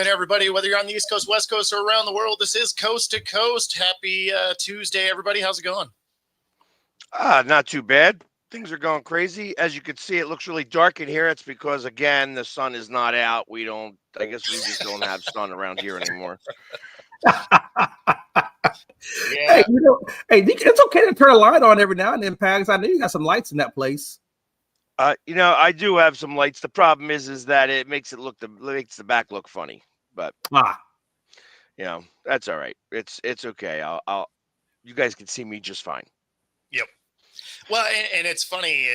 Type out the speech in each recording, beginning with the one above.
welcome in everybody, whether you're on the East Coast, West Coast, or around the world. This is Coast to Coast. Happy Tuesday, everybody. How's it going? Not too bad. Things are going crazy. As you can see, it looks really dark in here. It's because, again, the sun is not out. I guess we just don't have sun around here anymore. Yeah. Hey, it's okay to turn a light on every now and then, Pags. I know you got some lights in that place. I do have some lights. The problem is that it makes makes the back look funny. But that's all right. It's okay. You guys can see me just fine. Yep. Well, and it's funny.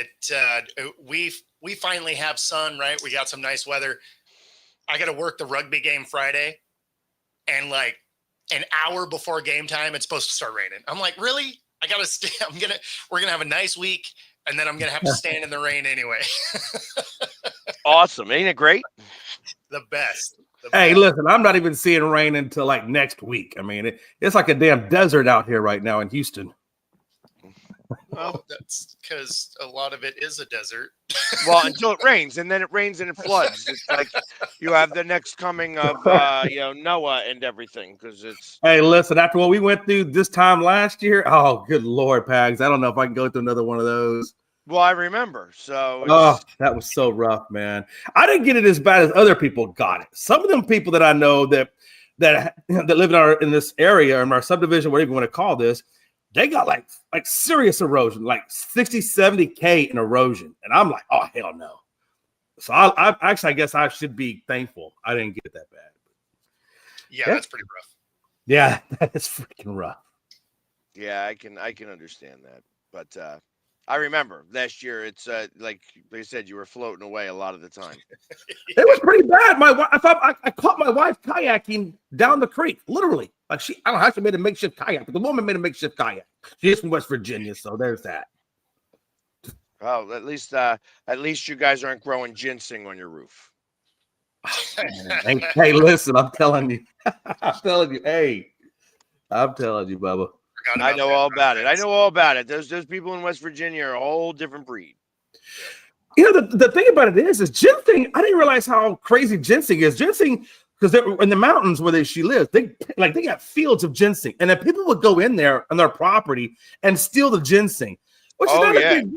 We finally have sun, right? We got some nice weather. I got to work the rugby game Friday, and like an hour before game time, it's supposed to start raining. I'm like, really? I got to stay. We're gonna have a nice week. And then I'm going to have to stand in the rain anyway. Awesome. Ain't it great? The best. Hey, listen, I'm not even seeing rain until like next week. I mean, it's like a damn desert out here right now in Houston. Well, that's because a lot of it is a desert. Well, until it rains, and then it rains and it floods. It's like you have the next coming of Noah and everything, because it's. Hey, listen, after what we went through this time last year, oh, good Lord, Pags, I don't know if I can go through another one of those. Well, I remember. So. Oh, that was so rough, man. I didn't get it as bad as other people got it. Some of them people that I know that live in this area, in our subdivision, whatever you want to call this. They got like serious erosion, like 60, 70K in erosion. And I'm like, oh, hell no. So I guess I should be thankful I didn't get that bad. Yeah, that's pretty rough. Yeah, that is freaking rough. Yeah, I can understand that. But I remember last year, it's like they said, you were floating away a lot of the time. It was pretty bad. I caught my wife kayaking down the creek, literally. Like I don't know how she made a makeshift kayak, but the woman made a makeshift kayak. She's from West Virginia, so there's that. Oh, at least you guys aren't growing ginseng on your roof. Hey, listen, I'm telling you. Hey, I'm telling you, Bubba. I know all about it. I know all about it. Those people in West Virginia are a whole different breed. You know, the thing about it is ginseng. I didn't realize how crazy ginseng is. Ginseng, because they're in the mountains where she lives, they got fields of ginseng, and then people would go in there on their property and steal the ginseng, which is not a big.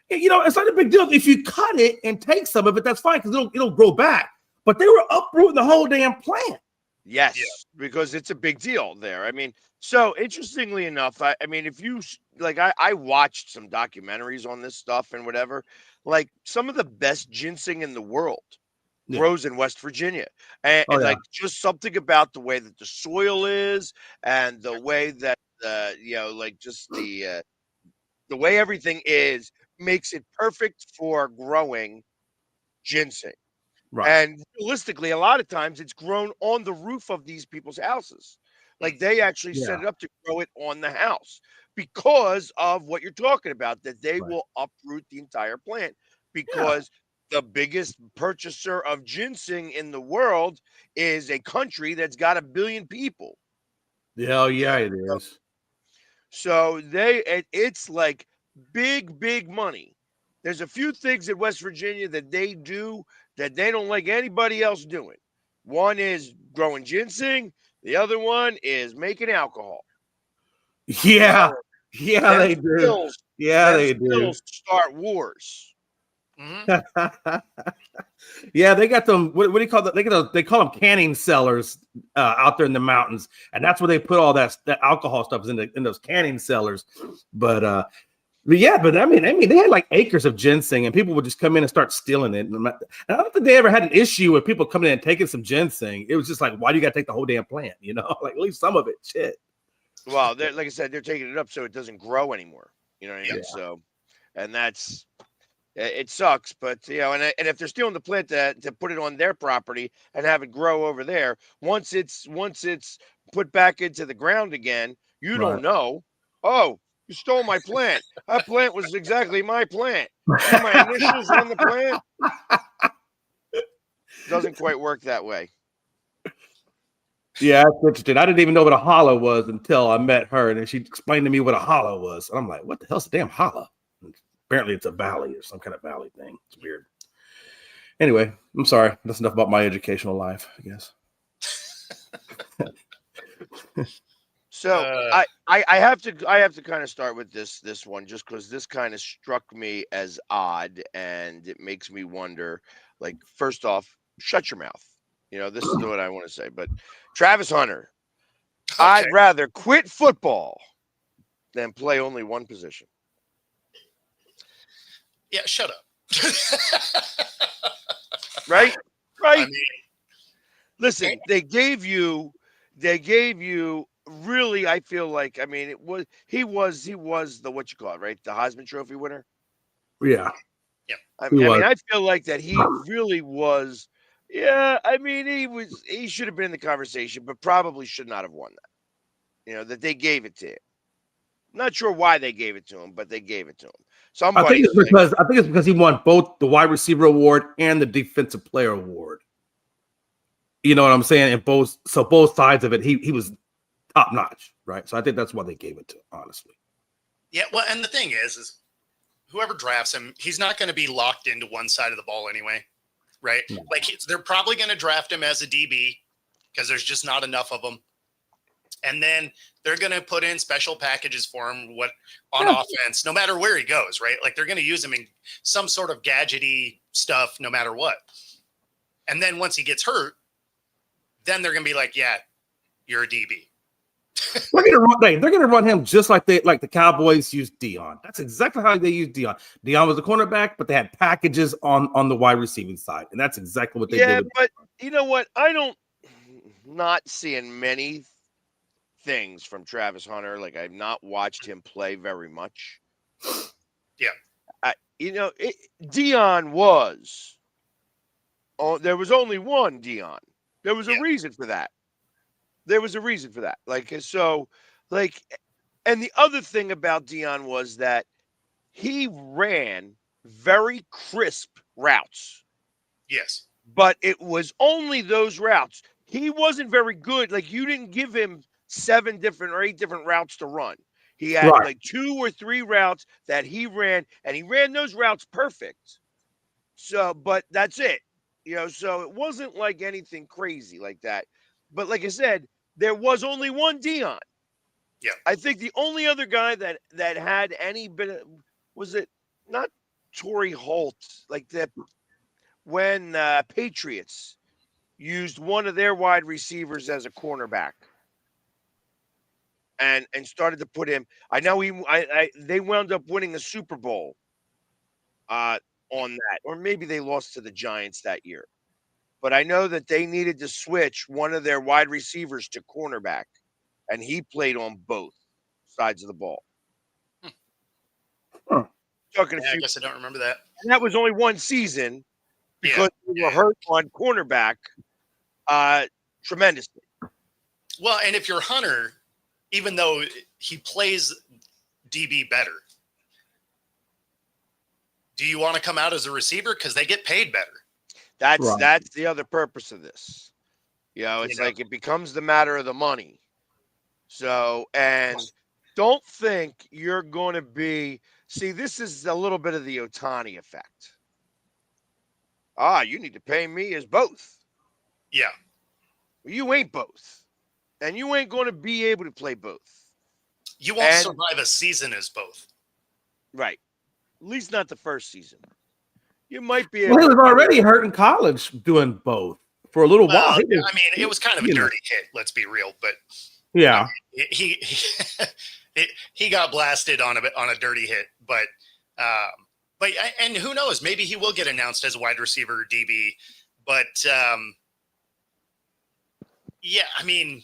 It's not a big deal if you cut it and take some of it. That's fine because it'll grow back. But they were uprooting the whole damn plant. Yes, because it's a big deal there. I mean, so interestingly enough, I mean, if you I watched some documentaries on this stuff and whatever. Like some of the best ginseng in the world grows in West Virginia, and just something about the way that the soil is and the way that the way everything is makes it perfect for growing ginseng. Right. And realistically, a lot of times it's grown on the roof of these people's houses. Like they actually set it up to grow it on the house because of what you're talking about, that they will uproot the entire plant because the biggest purchaser of ginseng in the world is a country that's got 1 billion people. Yeah, it is. So it's like big money. There's a few things in West Virginia that they do that they don't like anybody else doing. One is growing ginseng. The other one is making alcohol. Yeah, they do. They do. Start wars. Mm-hmm. Yeah, they got them. What do you call that? They call them canning cellars out there in the mountains, and that's where they put all that alcohol stuff is in those canning cellars. But I mean, they had like acres of ginseng, and people would just come in and start stealing it. And I don't think they ever had an issue with people coming in and taking some ginseng. It was just like, why do you got to take the whole damn plant? Like at least some of it. Shit. Well, like I said, they're taking it up so it doesn't grow anymore. You know what I mean? So, and it sucks, but and if they're stealing the plant to put it on their property and have it grow over there, once it's put back into the ground again, you don't know. Oh, you stole my plant. That plant was exactly my plant. See my initials on the plant? Doesn't quite work that way. Yeah, that's interesting. I didn't even know what a hollow was until I met her, and then she explained to me what a hollow was. And I'm like, what the hell's a damn hollow? Apparently it's a valley or some kind of valley thing. It's weird. Anyway, I'm sorry. That's enough about my educational life, I guess. So Uh, I have to kind of start with this one just because this kind of struck me as odd and it makes me wonder. Like, first off, shut your mouth. This is what I want to say. But Travis Hunter, okay. I'd rather quit football than play only one position. Yeah, shut up. Right? I Right? mean, Listen, they gave you really, I feel like, I mean, he was the what you call it, right? The Heisman Trophy winner. Yeah, yeah. I, he I mean, was. I feel like that he really was. Yeah, I mean, he should have been in the conversation, but probably should not have won that. That they gave it to him. Not sure why they gave it to him, but they gave it to him. I think Somebody's it's like, because I think it's because he won both the wide receiver award and the defensive player award. You know what I'm saying? And both sides of it, he was top notch, right? So I think that's why they gave it to him, honestly. Yeah. Well, and the thing is whoever drafts him, he's not going to be locked into one side of the ball anyway, right? No. Like they're probably going to draft him as a DB because there's just not enough of them. And then they're going to put in special packages for him on offense, no matter where he goes, right? Like they're going to use him in some sort of gadgety stuff, no matter what. And then once he gets hurt, then they're going to be like, yeah, you're a DB. They're gonna run him just like the Cowboys used Dion. That's exactly how they used Dion. Dion was a cornerback, but they had packages on the wide receiving side, and that's exactly what they yeah, did. but you know what? Not seeing many things from Travis Hunter. Like, I've not watched him play very much. Yeah. Dion was. Oh, there was only one Dion. There was a Yeah. reason for that. There was a reason for that. And the other thing about Dion was that he ran very crisp routes, Yes. but it was only those routes. He wasn't very good. Like, you didn't give him 7 different or 8 different routes to run. He had Right. like 2 or 3 routes that he ran, and he ran those routes perfect. So, but that's it. So it wasn't like anything crazy like that. But like I said, there was only one Dion. Yeah. I think the only other guy that had any bit of, was it not Torrey Holt, like when Patriots used one of their wide receivers as a cornerback and started to put him. I know they wound up winning the Super Bowl on that, or maybe they lost to the Giants that year. But I know that they needed to switch one of their wide receivers to cornerback, and he played on both sides of the ball. Huh. Talking Yeah, I guess I don't remember that. and that was only one season because they were Yeah. hurt on cornerback tremendously. Well, and if you're Hunter, even though he plays DB better, do you want to come out as a receiver? Because they get paid better. That's the other purpose of this. It's like it becomes the matter of the money. So, and don't think you're going to be. See, this is a little bit of the Ohtani effect. You need to pay me as both. Yeah. You ain't both. And you ain't going to be able to play both. You won't survive a season as both. Right. At least not the first season. You might be able Well, he was to already hurt in college doing both for a little while. I mean, it was kind of a dirty hit. Let's be real, but yeah, he he got blasted on a dirty hit. But and who knows? Maybe he will get announced as a wide receiver or DB. But yeah, I mean,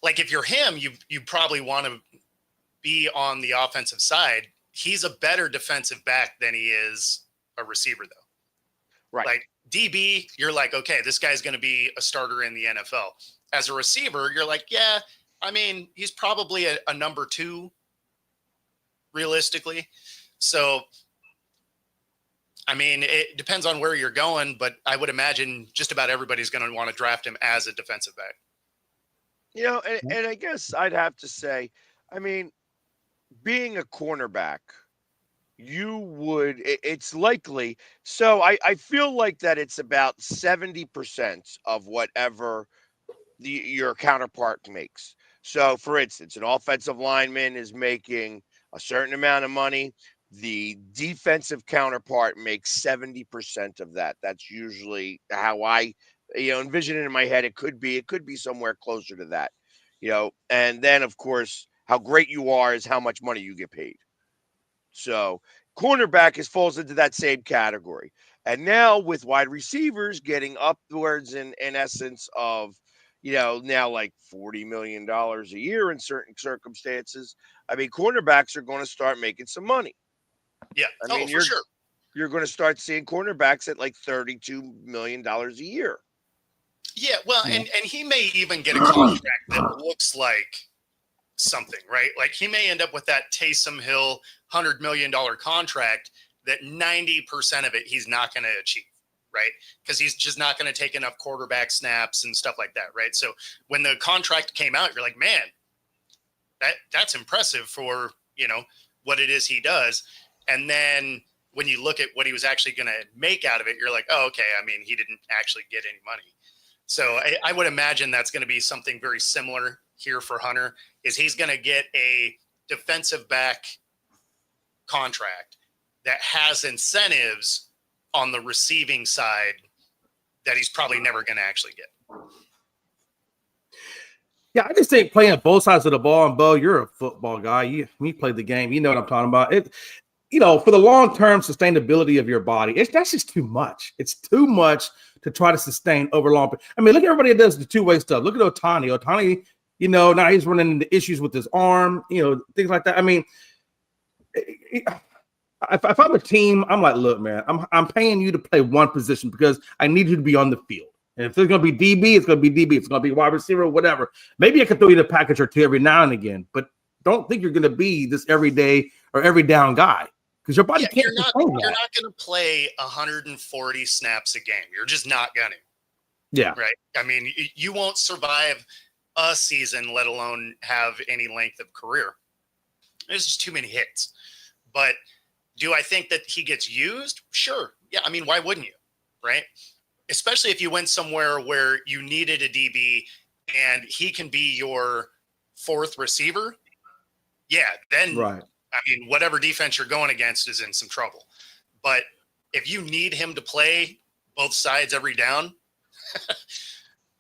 like if you're him, you probably want to be on the offensive side. He's a better defensive back than he is a receiver, though. Right. Like DB, you're like, okay, this guy's going to be a starter in the NFL. As a receiver, you're like, yeah, I mean, he's probably a number 2, realistically. So, I mean, it depends on where you're going, but I would imagine just about everybody's going to want to draft him as a defensive back. And I guess I'd have to say, I mean, being a cornerback, it's likely. So I feel like that it's about 70% of whatever your counterpart makes. So, for instance, an offensive lineman is making a certain amount of money. The defensive counterpart makes 70% of that. That's usually how I, envision it in my head. It could be somewhere closer to that, and then of course, how great you are is how much money you get paid. So cornerback falls into that same category. And now with wide receivers getting upwards in essence of, now like $40 million a year in certain circumstances. I mean, cornerbacks are going to start making some money. Yeah. I mean, for sure. You're going to start seeing cornerbacks at like $32 million a year. Yeah. Well, and he may even get a contract that looks like something, right? Like he may end up with that Taysom Hill $100 million contract that 90% of it he's not going to achieve, right? Because he's just not going to take enough quarterback snaps and stuff like that, right? So when the contract came out, you're like, man, that's impressive for, what it is he does. And then when you look at what he was actually going to make out of it, you're like, oh, okay. I mean, he didn't actually get any money. So I would imagine that's going to be something very similar here for Hunter, is he's going to get a defensive back contract that has incentives on the receiving side that he's probably never going to actually get. Yeah, I just think playing both sides of the ball, and Bo, you're a football guy. You played the game. You know what I'm talking about. For the long-term sustainability of your body, that's just too much. It's too much to try to sustain over long. I mean, look at everybody that does the two-way stuff. Look at Ohtani. Ohtani, now he's running into issues with his arm, things like that. I mean, if I'm a team, I'm like, look, man, I'm paying you to play one position because I need you to be on the field. And if it's going to be DB, it's going to be DB. If it's going to be wide receiver, whatever. Maybe I could throw you the package or two every now and again, but don't think you're going to be this every day or every down guy because your body can't. You're not going to play 140 snaps a game. You're just not going to. Yeah. Right. I mean, you won't survive a season, let alone have any length of career. There's just too many hits. But do I think that he gets used? Sure. Yeah. I mean, why wouldn't you? Right. Especially if you went somewhere where you needed a DB and he can be your fourth receiver. Yeah. Then, right. I mean, whatever defense you're going against is in some trouble. But if you need him to play both sides every down,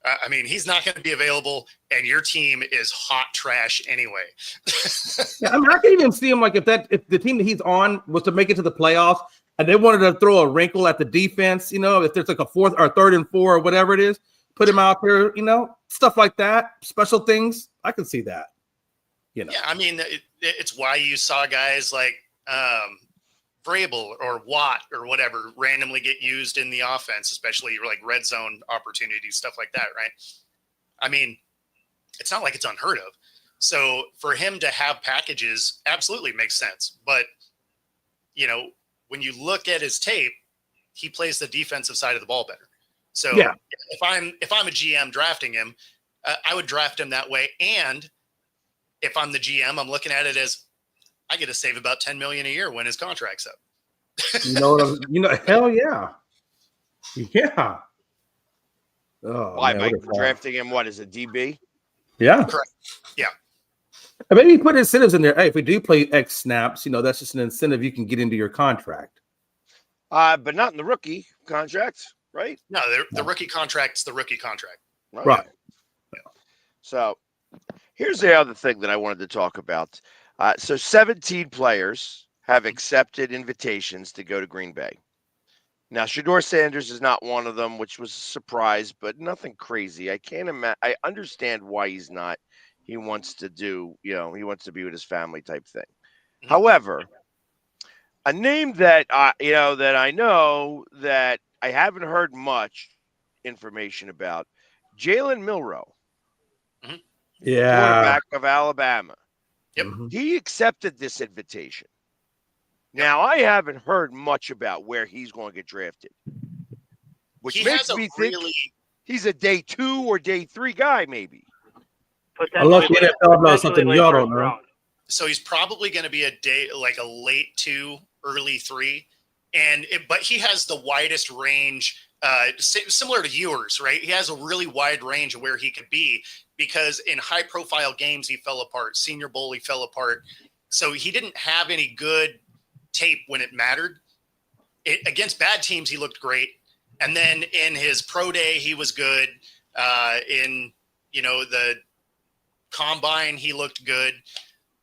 I mean, he's not going to be available, and your team is hot trash anyway. Yeah, I mean, I can even see him like if the team that he's on was to make it to the playoffs, and they wanted to throw a wrinkle at the defense, if there's like a fourth or third and four or whatever it is, put him out there, stuff like that, special things. I can see that. Yeah, I mean, it's why you saw guys like Vrabel or Watt or whatever randomly get used in the offense, especially like red zone opportunities, stuff like that, right? I mean, it's not like it's unheard of. So for him to have packages absolutely makes sense. But, when you look at his tape, he plays the defensive side of the ball better. So yeah. if I'm a GM drafting him, I would draft him that way. And if I'm the GM, I'm looking at it as I get to save about $10 million a year when his contract's up. Hell yeah. Yeah. Oh, why, Mike? Drafting him, what is a DB? Yeah. Correct. Yeah. And maybe put incentives in there. Hey, if we do play X snaps, that's just an incentive you can get into your contract. But not in the rookie contract, right? No, the rookie contract's the rookie contract. Okay. Right. Yeah. So here's the other thing that I wanted to talk about. So 17 players have accepted invitations to go to Green Bay. Now, Shedeur Sanders is not one of them, which was a surprise, but nothing crazy. I can't imagine. I understand why he's not. He wants to do, he wants to be with his family type thing. Mm-hmm. However, a name that that I know that I haven't heard much information about, Jalen Milroe. Mm-hmm. Yeah. Quarterback of Alabama. Yep. He accepted this invitation. Now, I haven't heard much about where he's going to get drafted, which makes me think he's a day 2 or day 3 guy, maybe. Unless the NFL knows something y'all don't know. So he's probably going to be like a late 2, early 3. But he has the widest range similar to yours, right? He has a really wide range of where he could be because in high-profile games he fell apart. Senior Bowl he fell apart, so he didn't have any good tape when it mattered. Against bad teams he looked great, and then in his pro day he was good. In the combine he looked good.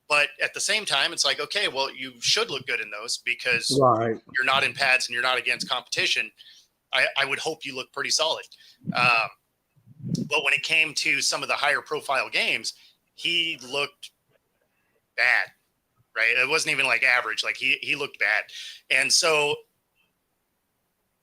But at the same time, it's like, okay, well, you should look good in those because you're not in pads and you're not against competition. I would hope you look pretty solid. But when it came to some of the higher profile games, he looked bad, right? It wasn't even like average. Like he looked bad. And so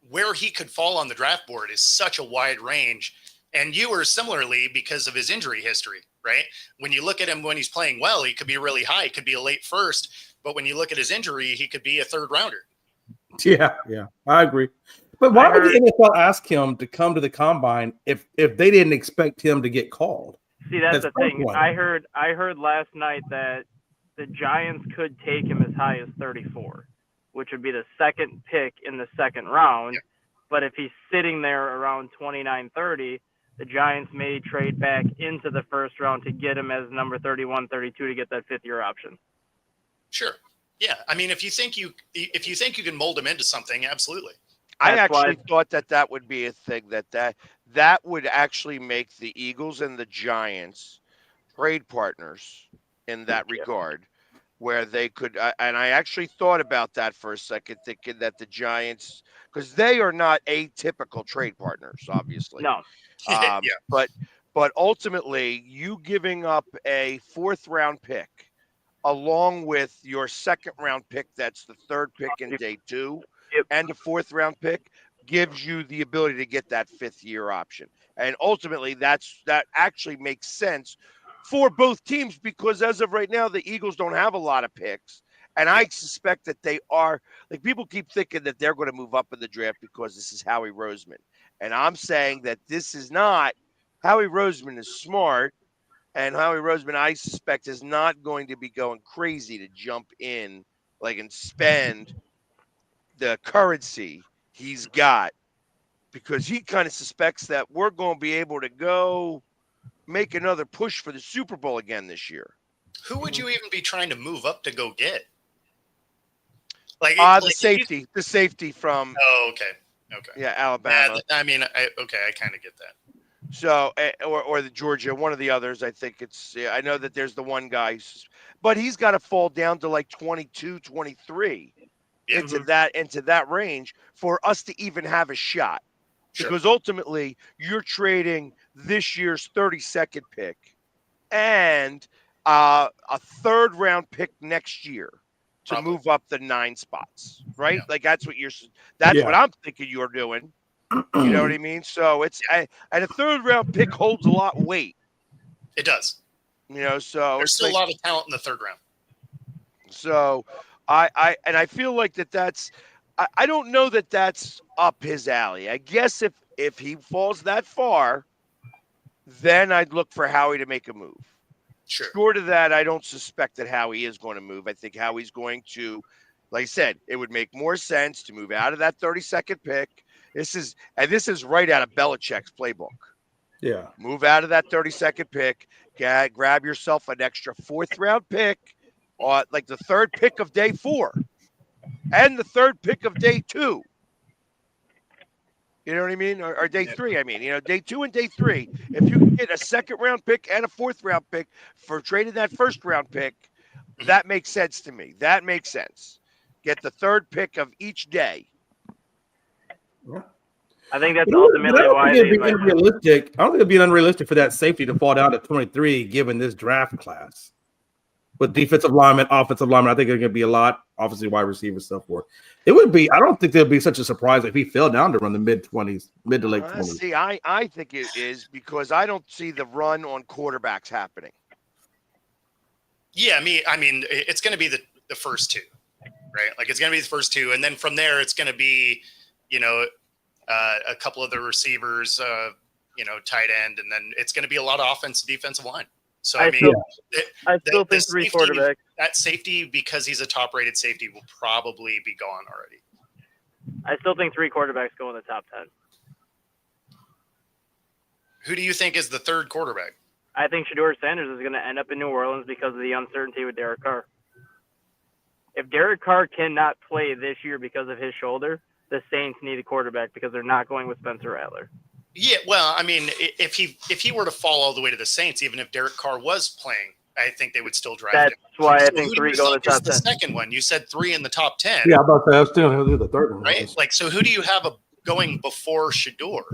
where he could fall on the draft board is such a wide range. And Ewer similarly because of his injury history, right? When you look at him when he's playing well, he could be really high. He could be a late first. But when you look at his injury, he could be a third rounder. Yeah, I agree. But why would the NFL ask him to come to the combine if they didn't expect him to get called? See, that's the thing. I heard last night that the Giants could take him as high as 34, which would be the second pick in the second round. Yeah. But if he's sitting there around 29, 30, the Giants may trade back into the first round to get him as number 31, 32 to get that fifth-year option. Sure. Yeah. I mean, if you think you can mold him into something, absolutely. I actually thought that would be a thing that would actually make the Eagles and the Giants trade partners in that regard, where they could. And I actually thought about that for a second, thinking that the Giants, because they are not atypical trade partners, obviously. No. But ultimately, you giving up a fourth-round pick along with your second-round pick, that's the third pick in day 2. Yep. And a fourth-round pick gives you the ability to get that fifth-year option. And ultimately, that actually makes sense for both teams because as of right now, the Eagles don't have a lot of picks. And I suspect that they are – like people keep thinking that they're going to move up in the draft because this is Howie Roseman. And I'm saying that this is not – Howie Roseman is smart. And Howie Roseman, I suspect, is not going to be going crazy to jump in and spend – the currency he's got because he kind of suspects that we're going to be able to go make another push for the Super Bowl again this year. Who would you even be trying to move up to go get? The safety from. Oh, okay. Yeah, Alabama. I mean, I kind of get that. So, or the Georgia, one of the others. I think it's. I know that there's the one guy, but he's got to fall down to 22, 23. Into that range for us to even have a shot. Sure. Because ultimately you're trading this year's 32nd pick and a third round pick next year to move up the 9 spots, right? Yeah. That's what what I'm thinking you're doing. You know what I mean? So it's and a third round pick holds a lot of weight. It does. So there's still a lot of talent in the third round. So I feel like that's I don't know that that's up his alley. I guess if he falls that far, then I'd look for Howie to make a move. Sure. Short of that, I don't suspect that Howie is going to move. I think Howie's going to, like I said, it would make more sense to move out of that 32nd pick. This is right out of Belichick's playbook. Yeah. Move out of that 32nd pick, grab yourself an extra 4th round pick. The third pick of day 4 and the third pick of day 2. You know what I mean? Or day 3, I mean. Day 2 and day 3. If you get a second round pick and a 4th round pick for trading that first round pick, that makes sense to me. That makes sense. Get the third pick of each day. Yeah. I think that's ultimately why I don't think it'd be unrealistic for that safety to fall down to 23 given this draft class. With defensive linemen, offensive linemen, I think there's going to be a lot. Obviously, wide receiver stuff for it. Would be. I don't think there'd be such a surprise if he fell down to run the mid to late 20s. See, I think it is because I don't see the run on quarterbacks happening. Yeah, I mean, it's going to be the first 2, right? It's going to be the first 2, and then from there, it's going to be, a couple of the receivers, tight end, and then it's going to be a lot of offensive, defensive line. So I still think 3 quarterbacks. That safety, because he's a top-rated safety, will probably be gone already. I still think 3 quarterbacks go in the top 10. Who do you think is the third quarterback? I think Shedeur Sanders is going to end up in New Orleans because of the uncertainty with Derek Carr. If Derek Carr cannot play this year because of his shoulder, the Saints need a quarterback because they're not going with Spencer Rattler. Yeah, well, I mean, if he were to fall all the way to the Saints, even if Derek Carr was playing, I think they would still draft him. That's why I So think who do 3 you go in the think is top the 10. second one? You said 3 in the top 10. Yeah, I'm about to say I was still who the third one Right? was. Like, so who do you have going before Shedeur?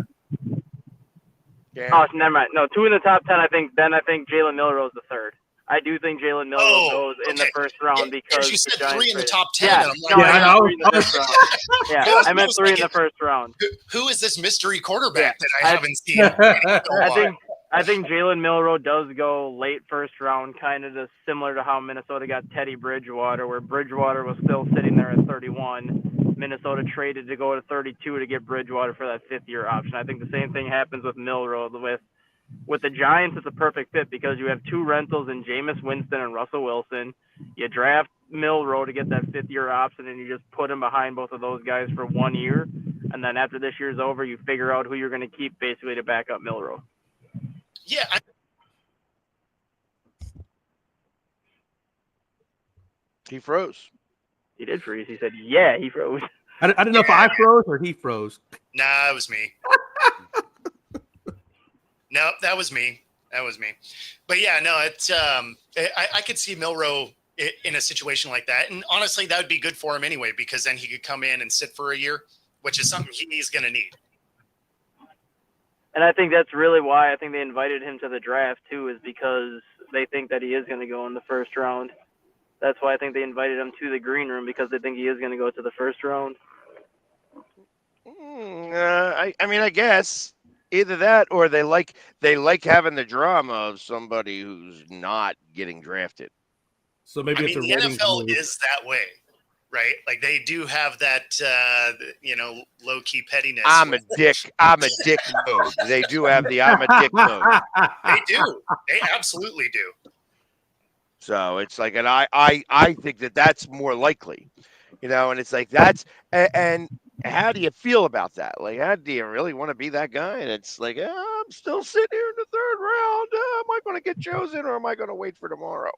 Yeah. Oh, never mind. No, 2 in the top 10. I think Jalen Milroe is the third. I do think Jalen Milroe goes in the first round because you said the Giants 3 in the traded. top 10. Yeah, And I'm no, like, I Yeah, meant 3 in the first round. Yeah, I meant 3 in the first round. who is this mystery quarterback that I I- haven't seen? in a while? I think Jalen Milroe does go late first round, kind of similar to how Minnesota got Teddy Bridgewater, where Bridgewater was still sitting there at 31. Minnesota traded to go to 32 to get Bridgewater for that 5th-year option. I think the same thing happens with Milroe. With the Giants, it's a perfect fit because you have 2 rentals in Jameis Winston and Russell Wilson. You draft Milroe to get that 5th-year option, and you just put him behind both of those guys for 1 year. And then after this year's over, you figure out who you're going to keep basically to back up Milroe. Yeah, He froze. He did freeze. He said, yeah, he froze. I didn't know if I froze or he froze. nah, it was me. No, that was me. But yeah, no, it's I could see Milroe in a situation like that, and honestly, that would be good for him anyway because then he could come in and sit for a year, which is something he's going to need. And I think that's really why I think they invited him to the draft too, is because they think that he is going to go in the first round. That's why I think they invited him to the green room, because they think he is going to go to the first round. I mean, I guess either that or they like having the drama of somebody who's not getting drafted. So maybe I it's mean, a the ratings NFL move. is that way, right? Like they do have that, low key pettiness. I'm a dick mode. They do have the I'm a dick mode. They do. They absolutely do. So it's like, and I think that's more likely, and it's like and how do you feel about that? Like, how do you really want to be that guy? And it's like, I'm still sitting here in the third round. Am I going to get chosen or am I going to wait for tomorrow?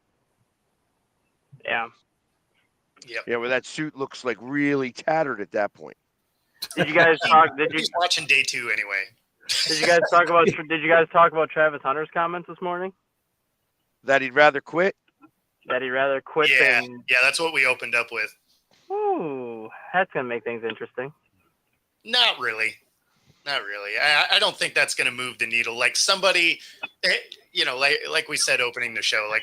Yeah. Yep. Yeah, where that suit looks like really tattered at that point. Did you guys talk? He's watching day 2 anyway. Did you guys talk about? Did you guys talk about Travis Hunter's comments this morning? That he'd rather quit. That he'd rather quit Yeah, than. yeah, that's what we opened up with. Ooh, that's gonna make things interesting. Not really. I don't think that's going to move the needle. Like somebody, like we said opening the show, like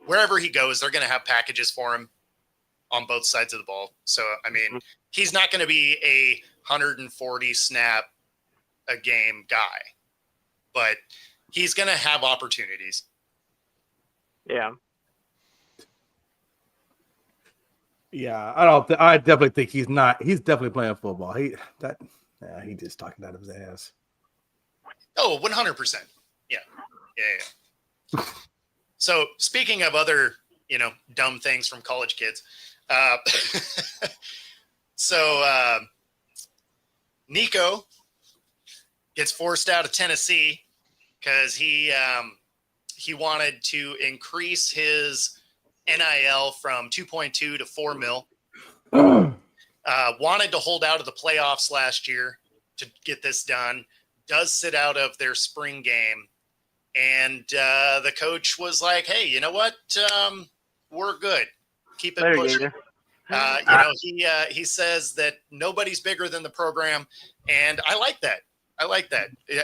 wherever he goes, they're going to have packages for him on both sides of the ball. So, I mean, he's not going to be a 140 snap a game guy, but he's going to have opportunities. Yeah. Yeah, I definitely think he's not. He's definitely playing football. He just talking out of his ass. Oh, 100%. Yeah. So speaking of other, dumb things from college kids. Nico gets forced out of Tennessee because he wanted to increase his NIL from 2.2 to 4 mil. Wanted to hold out of the playoffs last year to get this done. Does sit out of their spring game. And the coach was like, hey, you know what? We're good. Keep it pushing. He says that nobody's bigger than the program. And I like that.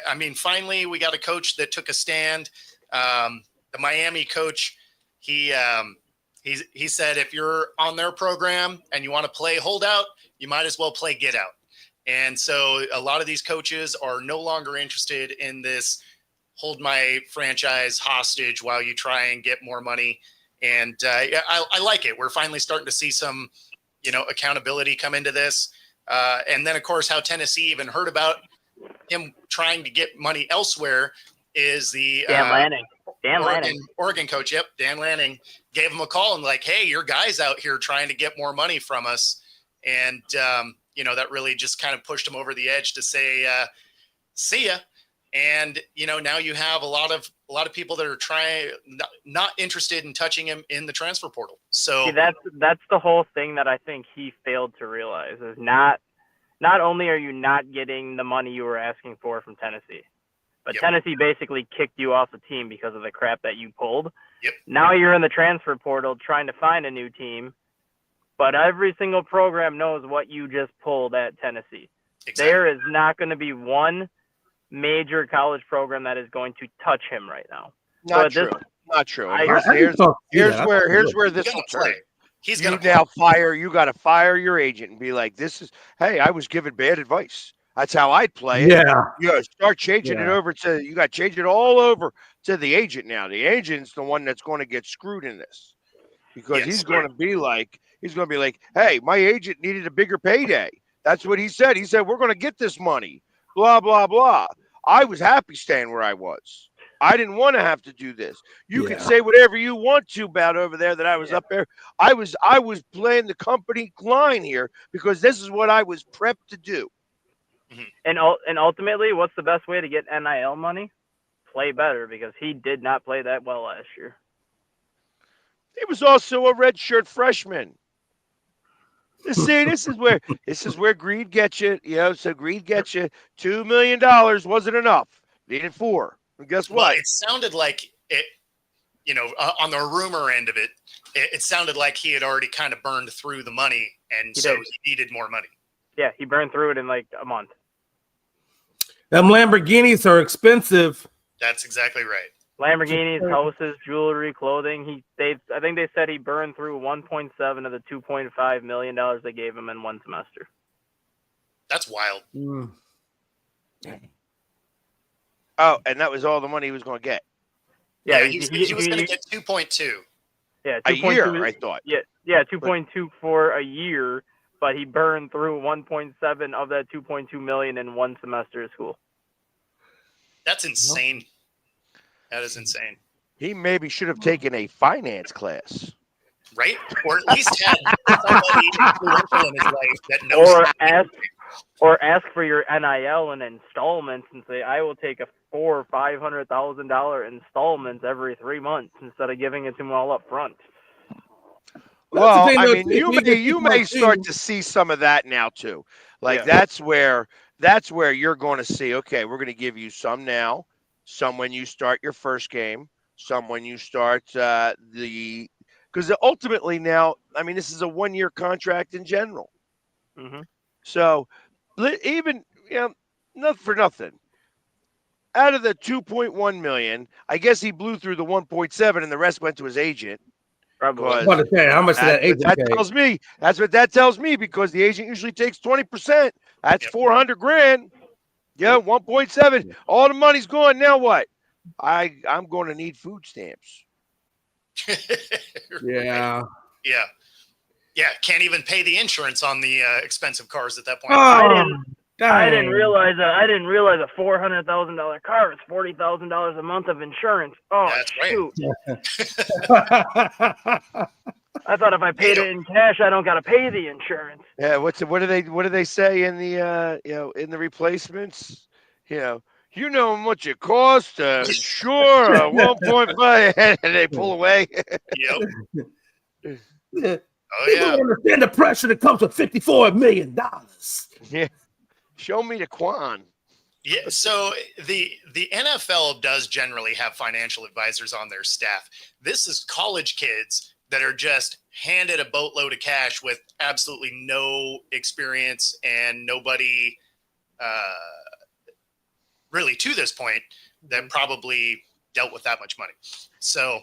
I mean, finally, we got a coach that took a stand. The Miami coach, he said, if you're on their program and you want to play holdout, you might as well play get out. And so a lot of these coaches are no longer interested in this hold my franchise hostage while you try and get more money. And I like it. We're finally starting to see some, accountability come into this. And then, of course, how Tennessee even heard about him trying to get money elsewhere is the Dan Lanning. Oregon coach. Yep. Dan Lanning gave him a call and like, hey, your guy's out here trying to get more money from us. And, that really just kind of pushed him over the edge to say, see ya. And now you have a lot of people that are not interested in touching him in the transfer portal. So see, that's the whole thing that I think he failed to realize is not only are you not getting the money you were asking for from Tennessee, but Tennessee basically kicked you off the team because of the crap that you pulled. Yep. Now you're in the transfer portal trying to find a new team, but every single program knows what you just pulled at Tennessee. Exactly. There is not going to be one major college program that is going to touch him right now. Not true. Not true. Here's where this will turn. He's going to now fire. You got to fire your agent and be like, hey, I was given bad advice. That's how I'd play it. Yeah. You start changing it over you got to change it all over to the agent now. The agent's the one that's going to get screwed in this because he's going to be like, hey, my agent needed a bigger payday. That's what he said. He said, we're going to get this money, blah, blah, blah. I was happy staying where I was. I didn't want to have to do this. You can say whatever you want to about over there that I was up there. I was playing the company line here because this is what I was prepped to do. And ultimately, what's the best way to get NIL money? Play better, because he did not play that well last year. He was also a redshirt freshman. See, this is where greed gets you. So greed gets you. $2 million wasn't enough. Needed $4 million. And guess what? Well, it sounded like it. On the rumor end of it, it sounded like he had already kind of burned through the money, and he needed more money. Yeah, he burned through it in like a month. Them Lamborghinis are expensive. That's exactly right. Lamborghinis, houses, jewelry, clothing. I think they said he burned through 1.7 of the $2.5 million they gave him in one semester. That's wild. Oh, and that was all the money he was going to get. Yeah, he was going to get 2.2. Yeah, a year, I thought. Yeah, 2.2 for a year, but he burned through 1.7 of that 2.2 million in one semester of school. That's insane. That is insane. He maybe should have taken a finance class. Right? Or at least had somebody influential in his life that knows. Or ask for your NIL in installments and say, I will take a $400,000 or $500,000 installments every 3 months instead of giving it to him all up front. Well, I mean, you may start to see some of that now too. Like that's where you're going to see, okay, we're going to give you some now, some when you start your first game, some when you start because ultimately now, I mean, this is a 1-year contract in general. Mm-hmm. So even, not for nothing. Out of the 2.1 million, I guess he blew through the 1.7 and the rest went to his agent. Probably. How much did that agent pay? Tells me. That's what that tells me, because the agent usually takes 20%. That's $400,000. Yeah, 1.7. All the money's gone. Now what? I'm going to need food stamps. Yeah. Can't even pay the insurance on the expensive cars at that point. I didn't realize a $400,000 car is $40,000 a month of insurance. Oh, that's right. I thought if I paid it in cash, I don't got to pay the insurance. Yeah, what do they say in the in the replacements? You know how much it costs to insure 1.5, and they pull away. Yep. Oh yeah. People understand the pressure that comes with $54 million. Yeah. Show me the Quan. Yeah, so the NFL does generally have financial advisors on their staff. This is college kids that are just handed a boatload of cash with absolutely no experience and nobody really to this point that probably dealt with that much money. So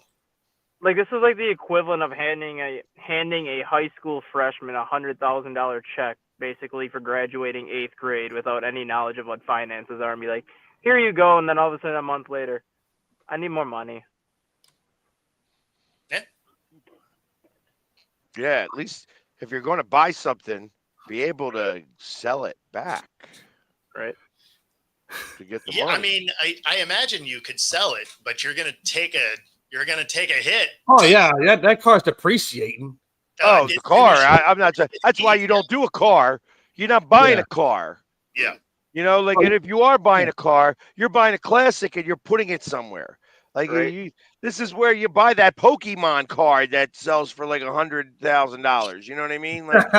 like this is like the equivalent of handing a high school freshman $100,000 check basically for graduating 8th grade without any knowledge of what finances are, and be like, here you go, and then all of a sudden a month later, I need more money. Yeah, at least if you're going to buy something, be able to sell it back. Right. To get the money. I mean, I imagine you could sell it, but you're gonna take a hit. Oh yeah, that car's depreciating. The car. I'm not. That's why you don't do a car. You're not buying a car. Yeah. You know, like, and if you are buying a car, you're buying a classic and you're putting it somewhere. Like, Right. this is where you buy that Pokemon card that sells for like $100,000. You know what I mean? Like,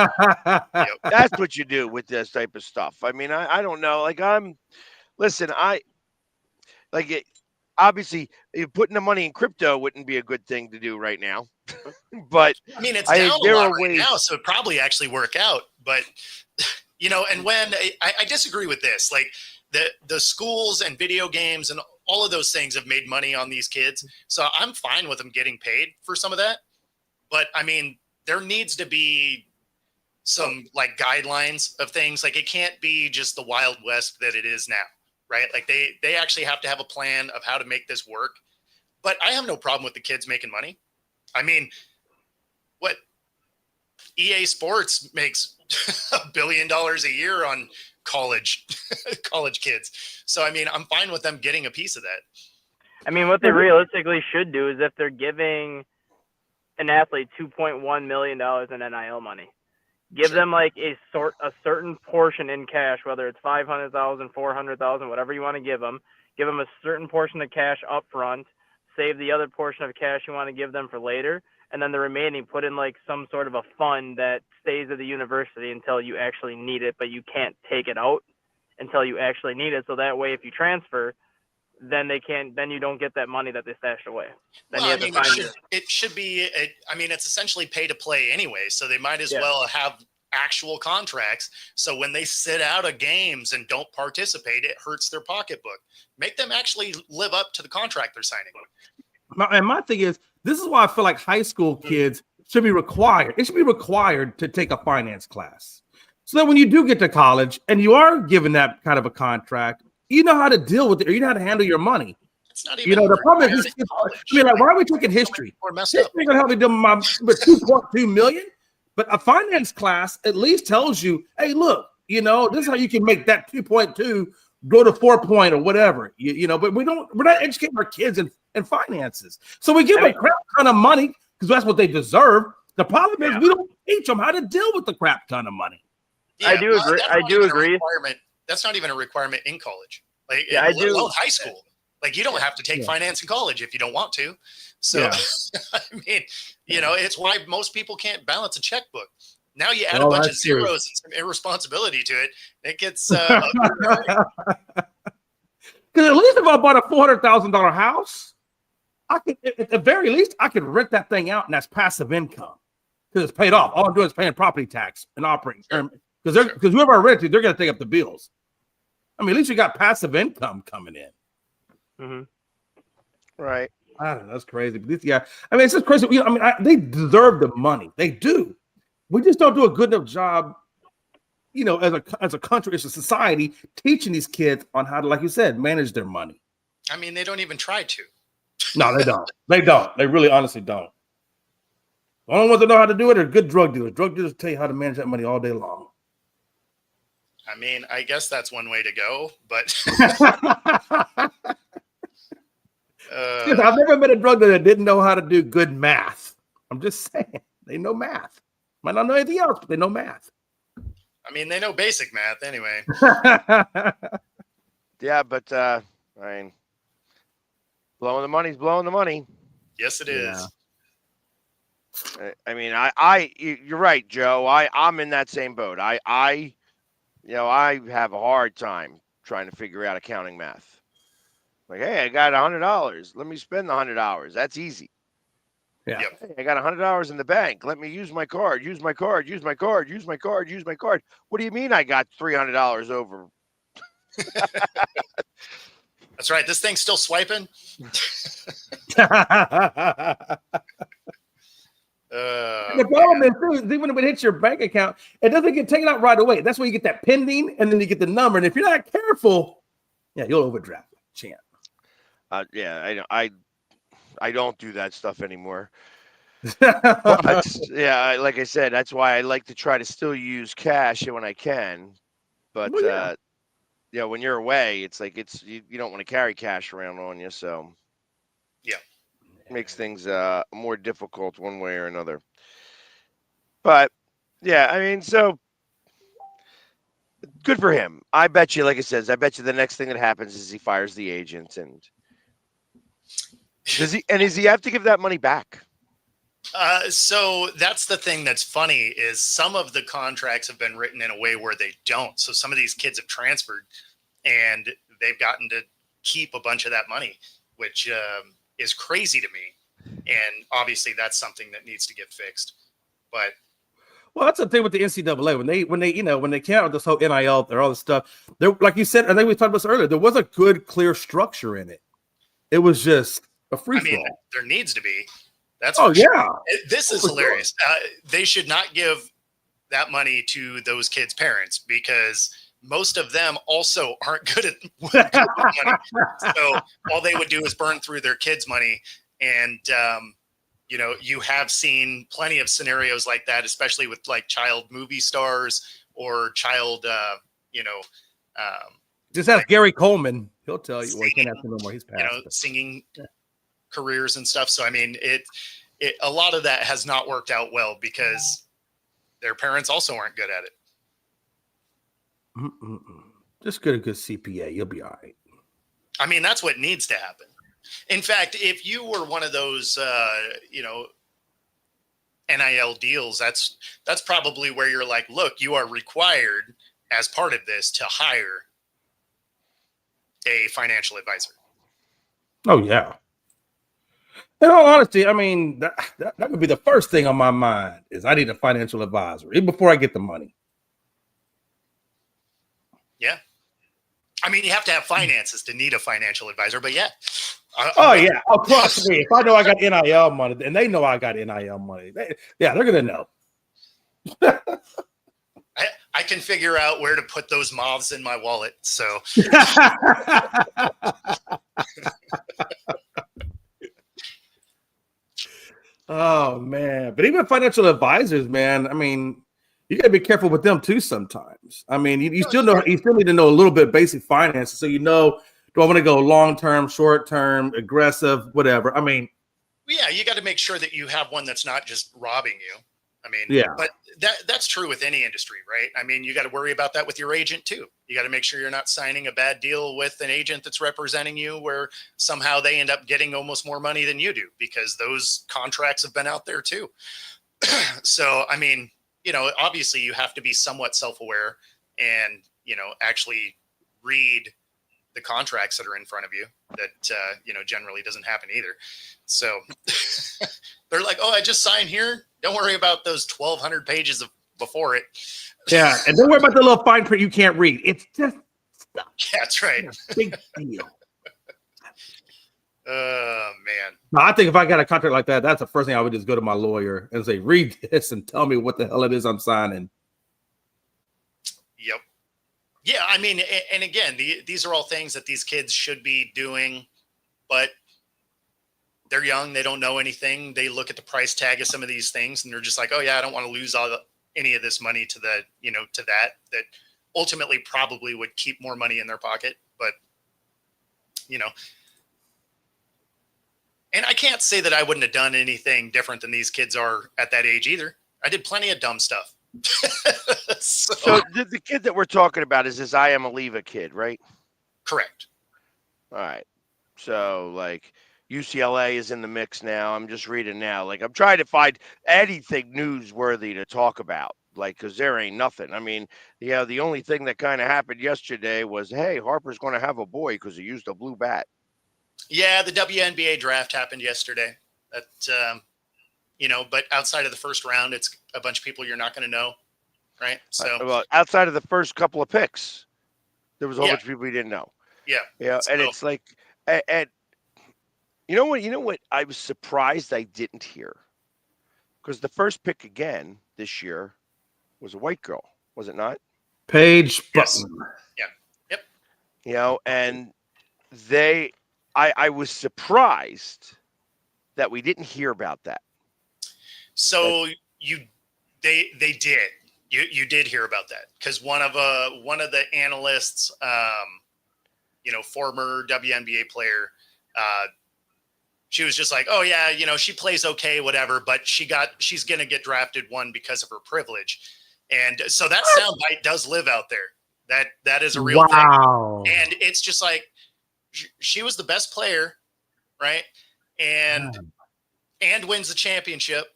that's what you do with this type of stuff. I mean, I don't know. Like, listen, like it, obviously putting the money in crypto wouldn't be a good thing to do right now. But I mean, it's I down think a there lot are right ways. now, so it probably actually work out. But and when I disagree with this, like the schools and video games and all of those things have made money on these kids, so I'm fine with them getting paid for some of that. But I mean, there needs to be some like guidelines of things. Like it can't be just the Wild West that it is now, right? Like they actually have to have a plan of how to make this work. But I have no problem with the kids making money. I mean, what EA Sports makes $1 billion a year on college kids. So I mean, I'm fine with them getting a piece of that. I mean, what they realistically should do is if they're giving an athlete $2.1 million in NIL money, give them like a certain portion in cash, whether it's 500,000, 400,000, whatever you want to give them. Give them a certain portion of cash up front, save the other portion of cash you want to give them for later, and then the remaining put in like some sort of a fund that stays at the university until you actually need it, but you can't take it out until you actually need it. So that way, if you transfer, then you don't get that money that they stashed away. Then Well, I mean, it should be. I mean, it's essentially pay to play anyway, so they might as well have actual contracts. So when they sit out of games and don't participate, it hurts their pocketbook. Make them actually live up to the contract they're signing. And my thing is, this is why I feel like high school kids should be required. It should be required to take a finance class, so that when you do get to college and you are given that kind of a contract, you know how to deal with it, or you know how to handle your money. It's not even. The problem is, I mean, like, why are we taking history? History gonna help me do my with 2.2 million, but a finance class at least tells you, hey, look, this is how you can make that 2.2 go to 4 point or whatever. But we're not educating our kids in finances, so we give them a crap ton of money because that's what they deserve. The problem is we don't teach them how to deal with the crap ton of money. Yeah, I do agree. I do agree. That's not even a requirement in college. Like, I do. Well, high school. Like, you don't have to take finance in college if you don't want to. So, I mean, it's why most people can't balance a checkbook. Now you add a bunch of zeros and some irresponsibility to it. It gets. Because at least if I bought a $400,000 house, I could, at the very least, I could rent that thing out, and that's passive income because it's paid off. All I'm doing is paying property tax and operating. Because whoever I rent to, they're going to take up the bills. I mean, at least you got passive income coming in. Mm-hmm. Right. I don't know. That's crazy. But I mean, it's just crazy. They deserve the money. They do. We just don't do a good enough job, as a country, as a society, teaching these kids on how to, like you said, manage their money. I mean, they don't even try to. No, they don't. They don't. They really, honestly don't. The only ones that know how to do it are good drug dealers. Drug dealers tell you how to manage that money all day long. I mean, I guess that's one way to go, but I've never met a drug dealer that didn't know how to do good math. I'm just saying, they know math. Might not know anything else, but they know math. I mean, they know basic math anyway. Yeah, but I mean, blowing the money's blowing the money. Yes, it is. I mean, you're right, Joe. I'm in that same boat. I have a hard time trying to figure out accounting math. Like, hey, I got $100. Let me spend the $100. That's easy. Yeah. Yep. Hey, I got $100 in the bank. Let me use my card. Use my card. Use my card. Use my card. Use my card. What do you mean I got $300 over? That's right. This thing's still swiping. The problem is, too, even when it hits your bank account, it doesn't get taken out right away. That's where you get that pending, and then you get the number. And if you're not careful, you'll overdraft. Champ. Yeah, I don't do that stuff anymore. But, yeah, like I said, that's why I like to try to still use cash when I can. But when you're away, it's like you don't want to carry cash around on you, so makes things more difficult one way or another. But yeah, I mean, so Good for him. I bet you, like it says, I bet you the next thing that happens is he fires the agent, and does he have to give that money back? So that's the thing that's funny is some of the contracts have been written in a way where they don't. So some of these kids have transferred and they've gotten to keep a bunch of that money, which is crazy to me. And obviously that's something that needs to get fixed. But well, that's the thing with the NCAA when they came out with this whole NIL or all this stuff. There, like you said, I think we talked about this earlier. There was a good, clear structure in it. It was just a free for all. There needs to be. That's yeah. This is hilarious. They should not give that money to those kids' parents because most of them also aren't good at money. So all they would do is burn through their kids' money. And, you have seen plenty of scenarios like that, especially with like child movie stars or child, just ask Gary Coleman. He'll tell you. Well, he can't ask him no more. He's passed. Singing careers and stuff. So, I mean, a lot of that has not worked out well because their parents also aren't good at it. Just get a good CPA. You'll be all right. I mean, that's what needs to happen. In fact, if you were one of those, NIL deals, that's probably where you're like, look, you are required as part of this to hire a financial advisor. Oh, yeah. In all honesty, I mean, that would be the first thing on my mind is I need a financial advisor even before I get the money. Yeah. I mean, you have to have finances to need a financial advisor, but yeah. Yeah. Oh, trust me. If I know I got NIL money and they know I got NIL money, they're going to know. I can figure out where to put those moths in my wallet. So. Oh, man. But even financial advisors, man, I mean, you got to be careful with them too sometimes. I mean, you still need to know a little bit basic finances. So, do I want to go long-term, short-term, aggressive, whatever? I mean. Yeah, you got to make sure that you have one that's not just robbing you. I mean, yeah. But that's true with any industry, right? I mean, you got to worry about that with your agent too. You got to make sure you're not signing a bad deal with an agent that's representing you where somehow they end up getting almost more money than you do because those contracts have been out there too. So, I mean, obviously you have to be somewhat self-aware and, actually read the contracts that are in front of you that, generally doesn't happen either. So they're like, oh, I just signed here. Don't worry about those 1,200 pages before it. Yeah. And don't worry about the little fine print you can't read. It's just stuff. Yeah, that's right. Big deal. Man. No, I think if I got a contract like that, that's the first thing I would just go to my lawyer and say, read this and tell me what the hell it is I'm signing. Yep. Yeah, I mean, and again, these are all things that these kids should be doing, but they're young. They don't know anything. They look at the price tag of some of these things, and they're just like, "Oh yeah, I don't want to lose any of this money to that ultimately probably would keep more money in their pocket." But and I can't say that I wouldn't have done anything different than these kids are at that age either. I did plenty of dumb stuff. So the kid that we're talking about is this I Am Aliva kid, right? Correct. All right. So like UCLA is in the mix now. I'm just reading now. Like I'm trying to find anything newsworthy to talk about. Like, because there ain't nothing. I mean, the only thing that kind of happened yesterday was, hey, Harper's going to have a boy because he used a blue bat. Yeah, the WNBA draft happened yesterday. But outside of the first round, it's a bunch of people you're not going to know, right? So, well, outside of the first couple of picks, there was a whole bunch of people you didn't know. Yeah, yeah, and it's like, and you know what? I was surprised I didn't hear, because the first pick again this year was a white girl, was it not? Paige Yes. Button. Yeah. Yep. And I was surprised that we didn't hear about that. So they did. You did hear about that because one of the analysts, former WNBA player, she was just like, oh yeah, she plays okay, whatever, but she's gonna get drafted one because of her privilege, and so that soundbite does live out there. That is a real thing. Wow. And it's just like she was the best player, right? And wins the championship.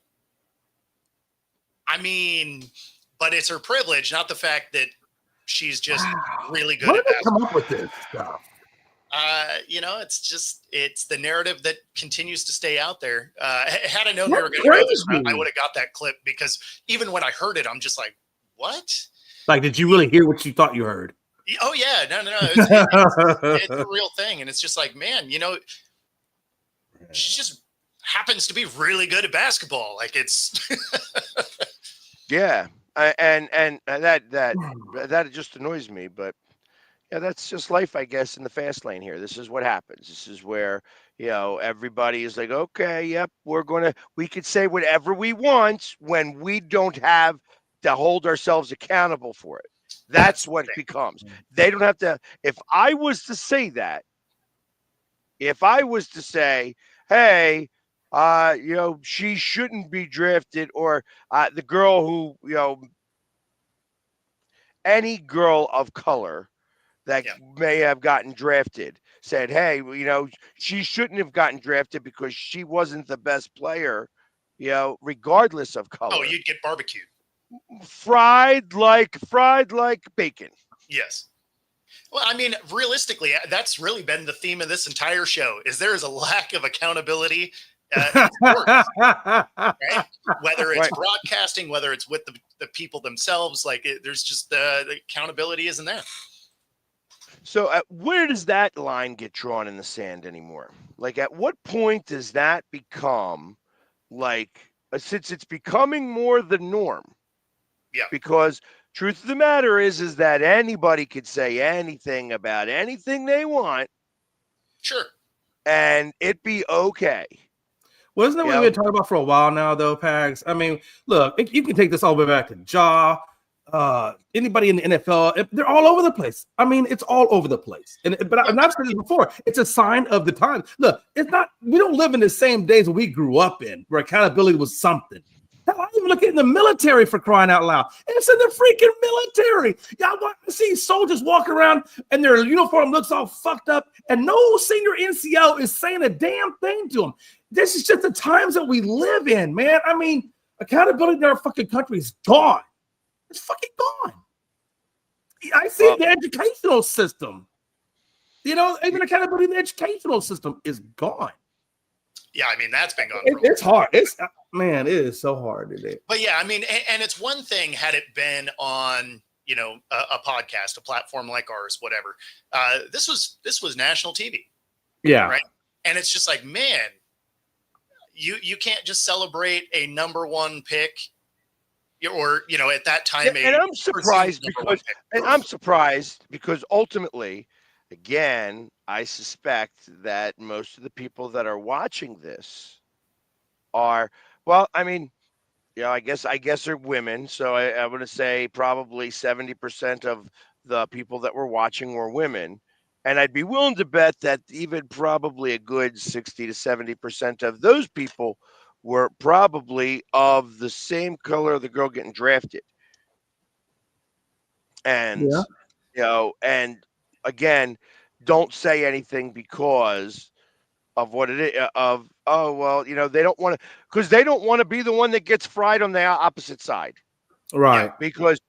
I mean, but it's her privilege, not the fact that she's just really good Where at did they basketball. come up with this stuff? It's the narrative that continues to stay out there. Had I known they That's were going to go this crazy. route, I would have got that clip, because even when I heard it, I'm just like, what? Like, did you really hear what you thought you heard? Oh yeah, no. It's a real thing, and it's just like, man, she just happens to be really good at basketball. Like, it's Yeah, and that just annoys me. But yeah, that's just life, I guess, in the fast lane here. This is what happens. This is where everybody is like, okay, yep, we could say whatever we want when we don't have to hold ourselves accountable for it. That's what it becomes. They don't have to. If I was to say, hey, she shouldn't be drafted, or the girl who, any girl of color that may have gotten drafted said, hey, she shouldn't have gotten drafted because she wasn't the best player, regardless of color. oh, you'd get barbecued. Fried like bacon. Yes. Well, I mean, realistically, that's really been the theme of this entire show. Is there is a lack of accountability in sports, right? Whether it's broadcasting, whether it's with the people themselves, there's just the accountability isn't there. So where does that line get drawn in the sand anymore? Like, at what point does that become since it's becoming more the norm? Yeah. Because truth of the matter is that anybody could say anything about anything they want. Sure. And it'd be okay. Well, isn't that what we've been talking about for a while now, though, Pags? I mean, look, you can take this all the way back to Ja, anybody in the NFL, they're all over the place. I mean, it's all over the place. But I've said this before, it's a sign of the time. Look, we don't live in the same days we grew up in, where accountability was something. Hell, I even look at in the military, for crying out loud. It's in the freaking military. Y'all want to see soldiers walking around and their uniform looks all fucked up, and no senior NCO is saying a damn thing to them. This is just the times that we live in, man. I mean, accountability in our fucking country is gone. It's fucking gone. I see the educational system. Even accountability in the educational system is gone. Yeah, I mean, that's been gone. It's hard. It is so hard today. But yeah, I mean, and it's one thing had it been on, a podcast, a platform like ours, whatever. This was national TV. Yeah. Right. And it's just like, man, you can't just celebrate a number one pick, or at that time. And I'm surprised because ultimately, again, I suspect that most of the people that are watching this are, I guess they're women. So I want to say probably 70% of the people that were watching were women. And I'd be willing to bet that even probably a good 60 to 70% of those people were probably of the same color of the girl getting drafted. And, and again, don't say anything because of what it is they don't want to, because they don't want to be the one that gets fried on the opposite side. Right. Because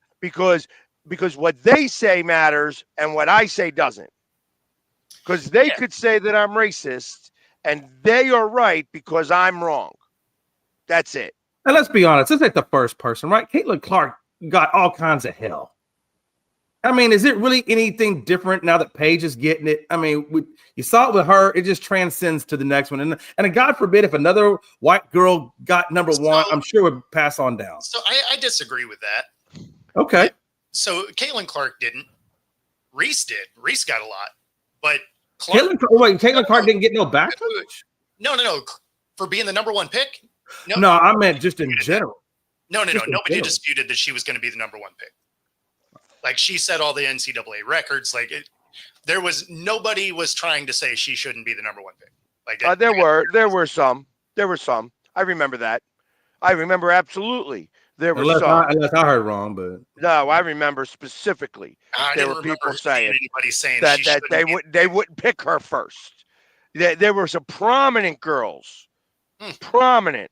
what they say matters and what I say doesn't. Because they could say that I'm racist and they are right because I'm wrong. That's it. And let's be honest, this ain't the first person, right? Caitlin Clark got all kinds of hell. I mean, is it really anything different now that Paige is getting it? I mean, you saw it with her. It just transcends to the next one. And God forbid if another white girl got number one, I'm sure it would pass on down. So I disagree with that. Okay. So Caitlin Clark didn't. Reese did. Reese got a lot. But Caitlin Clark didn't get no backlash? No. For being the number one pick? No, I meant just in general. No. Nobody disputed that she was going to be the number one pick. Like, she set all the NCAA records. Like, nobody was trying to say she shouldn't be the number one pick. Like, there were some. I remember that. I remember absolutely There were Unless some. unless I heard wrong, but No, I remember specifically I there didn't were remember people saying anybody saying that she that shouldn't they wouldn't pick her first. There were some prominent girls, Hmm. prominent,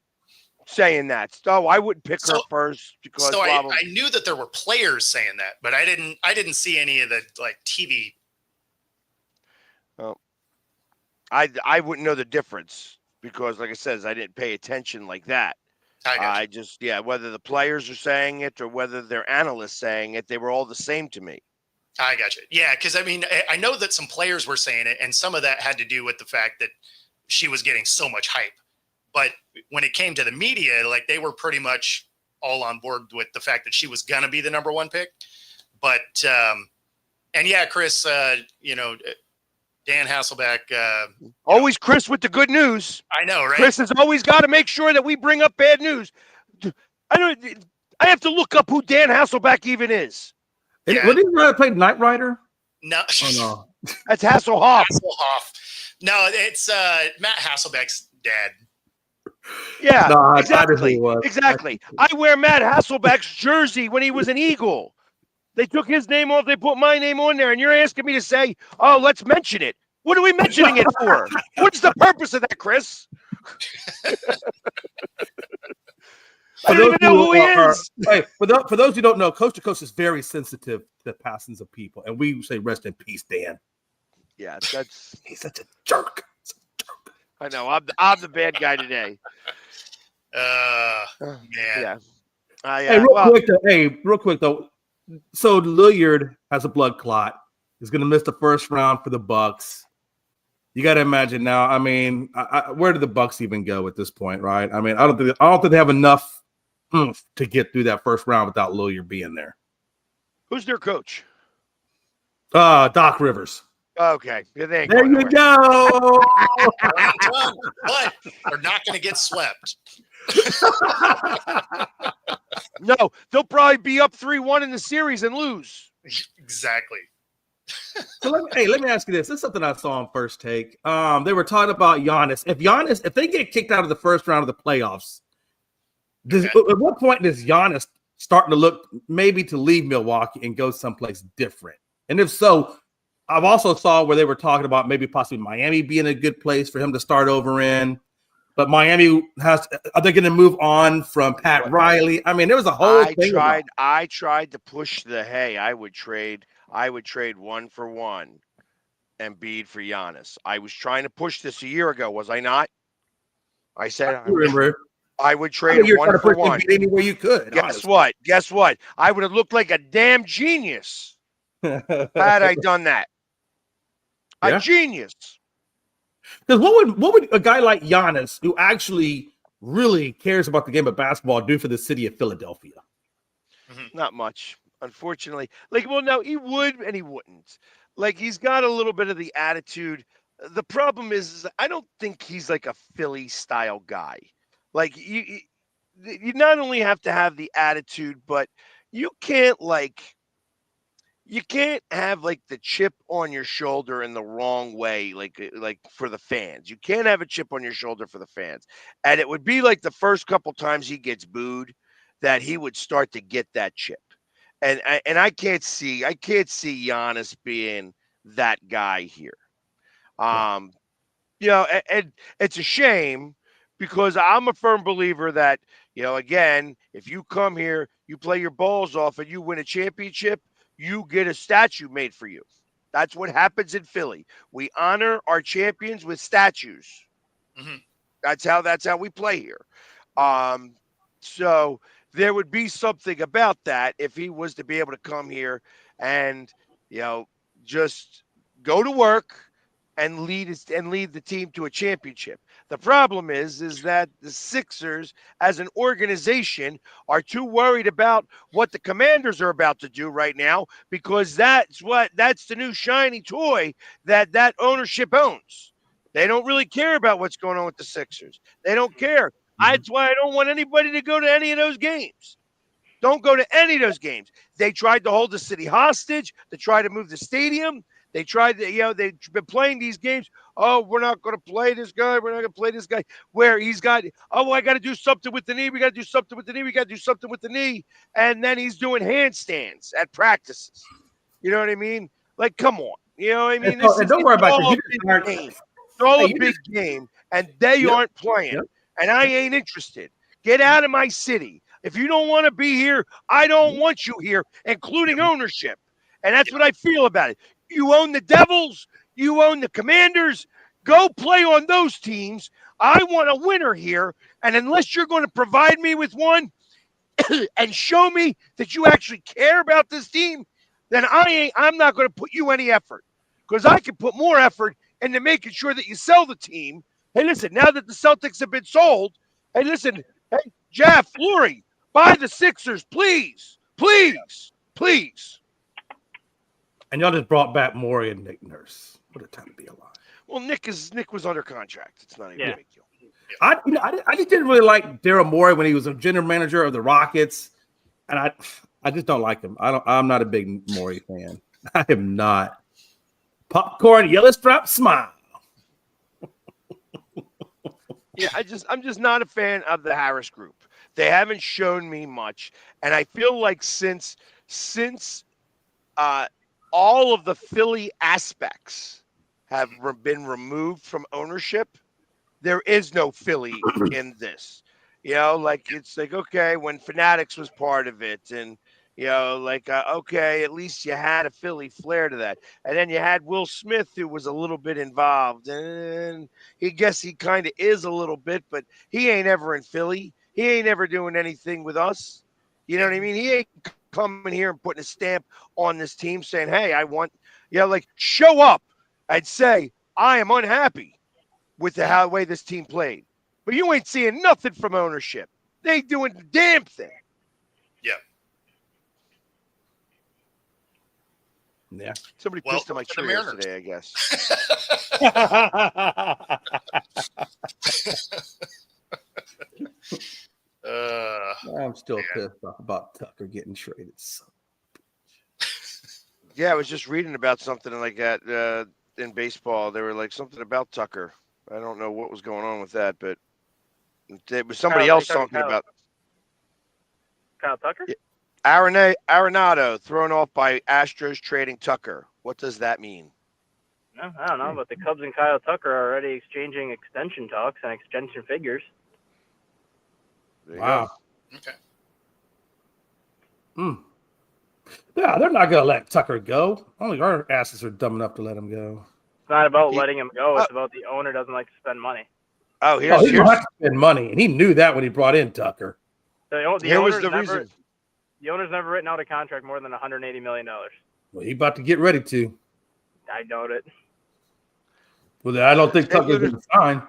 saying that. So I wouldn't pick her So- first because So blah, blah, I knew that there were players saying that, but I didn't see any of the like TV. I wouldn't know the difference because, like I said, I didn't pay attention like that. I got I just, whether the players are saying it or whether they're analysts saying it, they were all the same to me. I got you. Yeah, because I mean, I know that some players were saying it, and some of that had to do with the fact that she was getting so much hype. But when it came to the media, like they were pretty much all on board with the fact that she was gonna be the number one pick. But and yeah, Chris, Dan Hasselbeck. Always Chris with the good news. I know, right? Chris has always got to make sure that we bring up bad news. I have to look up who Dan Hasselbeck even is. Yeah. What did he play Knight Rider? No, Oh no. That's Hasselhoff. Hasselhoff. No, it's Matt Hasselbeck's dad. Yeah, No, I didn't exactly. think it was. Exactly. I wear Matt Hasselbeck's jersey when he was an Eagle. They took his name off. They put my name on there, and you're asking me to say, "Oh, let's mention it." What are we mentioning it for? What's the purpose of that, Chris? I don't even know who he is. Hey, for those who don't know, Coast to Coast is very sensitive to the passings of people, and we say rest in peace, Dan. Yeah, He's such a jerk. I know. I'm the bad guy today. Man. Yeah. Hey, real quick though. So Lillard has a blood clot. He's going to miss the first round for the Bucks. You got to imagine now. I mean, where do the Bucks even go at this point, right? I mean, I don't think they have enough to get through that first round without Lillard being there. Who's their coach? Doc Rivers. Okay. Yeah, there you go. But they're not going to get swept. No, they'll probably be up 3-1 in the series and lose. Exactly. So let me ask you this. This is something I saw on First Take. They were talking about Giannis. If they get kicked out of the first round of the playoffs, at what point does Giannis starting to look maybe to leave Milwaukee and go someplace different? And if so, I've also saw where they were talking about maybe possibly Miami being a good place for him to start over in. But Miami are they going to move on from Pat Riley? I mean, there was a whole thing. I tried to push I would trade 1-for-1 Embiid for Giannis. I was trying to push this a year ago, was I not? I said I would trade 1-for-1 any way you could. Guess what? I would have looked like a damn genius had I done that. Yeah. A genius. Because what would a guy like Giannis, who actually really cares about the game of basketball, do for the city of Philadelphia? Not much, unfortunately. No, he would and he wouldn't. He's got a little bit of the attitude. The problem is I don't think he's like a Philly style guy. You not only have to have the attitude, but you can't have the chip on your shoulder in the wrong way, like for the fans. You can't have a chip on your shoulder for the fans. And it would be like the first couple times he gets booed that he would start to get that chip. And I can't see Giannis being that guy here. And it's a shame because I'm a firm believer that, again, if you come here, you play your balls off and you win a championship, you get a statue made for you. That's what happens in Philly. We honor our champions with statues. Mm-hmm. That's how we play here. So there would be something about that if he was to be able to come here and, just go to work and lead the team to a championship. The problem is that the Sixers as an organization are too worried about what the Commanders are about to do right now because that's the new shiny toy that ownership owns. They don't really care about what's going on with the Sixers. They don't care. That's why I don't want anybody to go to any of those games. Don't go to any of those games. They tried to hold the city hostage. They tried to move the stadium. They tried to, they've been playing these games. Oh, we're not going to play this guy. We're not going to play this guy. Where he's got, I got to do something with the knee. We got to do something with the knee. We got to do something with the knee. And then he's doing handstands at practices. You know what I mean? Like, come on. You know what I mean? Don't worry about it. It's all a big game, and they aren't playing. Yep. And I ain't interested. Get out of my city. If you don't want to be here, I don't want you here, including ownership. And that's what I feel about it. You own the Devils. You own the Commanders. Go play on those teams. I want a winner here. And unless you're going to provide me with one and show me that you actually care about this team, then I'm not going to put you any effort, because I can put more effort into making sure that you sell the team. Hey, listen, now that the Celtics have been sold, hey, listen, hey, Jeff, Lurie, buy the Sixers, please, please, please. And y'all just brought back Morey and Nick Nurse. What a time to be alive. Well, Nick was under contract. It's not even a big deal. I just didn't really like Daryl Morey when he was a general manager of the Rockets, and I just don't like him. I'm not a big Morey fan. I am not. Popcorn, yellow strap, smile. Yeah, I'm just not a fan of the Harris group. They haven't shown me much, and I feel like since all of the Philly aspects have been removed from ownership, there is no Philly in this. It's like, okay, when Fanatics was part of it, and okay, at least you had a Philly flair to that. And then you had Will Smith, who was a little bit involved, and he kind of is a little bit, but he ain't ever in Philly. He ain't ever doing anything with us. You know what I mean? He ain't coming here and putting a stamp on this team saying, hey, I want, show up. I'd say, I am unhappy with the way this team played. But you ain't seeing nothing from ownership. They ain't doing the damn thing. Yeah. Somebody pissed on my chair today, I guess. I'm still pissed off about Tucker getting traded. Yeah, I was just reading about something like that in baseball. They were like something about Tucker. I don't know what was going on with that, but it was somebody else talking about Kyle Tucker? Yeah. Arenado thrown off by Astros trading Tucker. What does that mean? No, I don't know, but the Cubs and Kyle Tucker are already exchanging extension talks and extension figures. Wow. Okay. Yeah, they're not going to let Tucker go. Only our asses are dumb enough to let him go. It's not about letting him go. It's about the owner doesn't like to spend money. Oh, he doesn't have to spend money, and he knew that when he brought in Tucker. Here was the reason. The owner's never written out a contract more than $180 million. Well, he's about to get ready to. I doubt it. Well, I don't think Tucker's going to sign.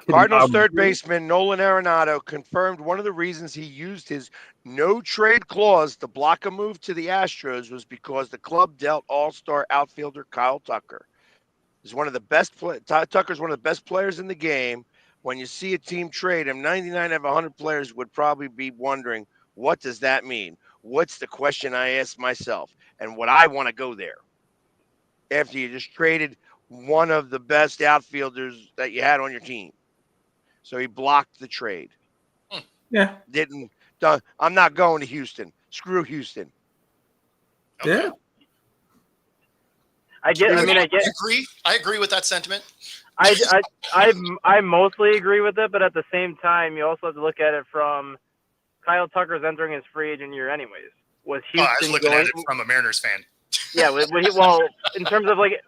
Cardinals third baseman Nolan Arenado confirmed one of the reasons he used his no-trade clause to block a move to the Astros was because the club dealt all-star outfielder Kyle Tucker. He's one of the best. Tucker's one of the best players in the game. When you see a team trade him, 99 out of 100 players would probably be wondering, what does that mean? What's the question I ask myself? And would I want to go there after you just traded one of the best outfielders that you had on your team? So he blocked the trade. Yeah. I'm not going to Houston. Screw Houston. Okay. Yeah. I agree with that sentiment. I mostly agree with it, but at the same time, you also have to look at it from Kyle Tucker's entering his free agent year anyways. Was Houston I was looking at it from a Mariners fan. Yeah, well, in terms of like